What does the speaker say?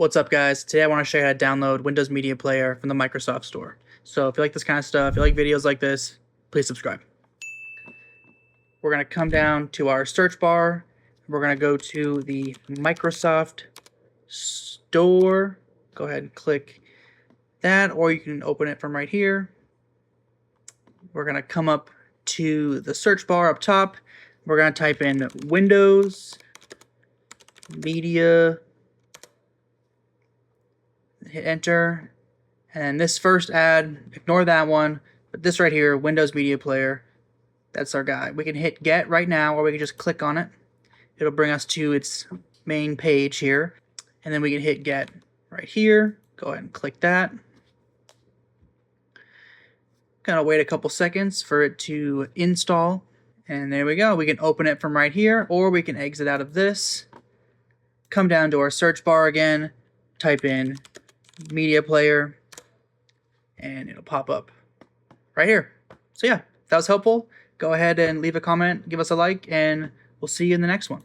What's up, guys? Today I want to show you how to download Windows Media Player from the Microsoft Store. So if you like this kind of stuff, if you like videos like this, please subscribe. We're going to come down to our search bar. We're going to go to the Microsoft Store. Go ahead and click that, or you can open it from right here. We're going to come up to the search bar up top. We're going to type in Windows Media, hit enter, and this first ad, ignore that one, but this right here, Windows Media Player, that's our guy. We can hit get right now, or we can just click on it. It'll bring us to its main page here, and then we can hit get right here. Go ahead and click that. Gonna wait a couple seconds for it to install, and there we go. We can open it from right here, or we can exit out of this, come down to our search bar again, type in Media Player, and it'll pop up right here. So yeah, if that was helpful, go ahead and leave a comment, give us a like, and we'll see you in the next one.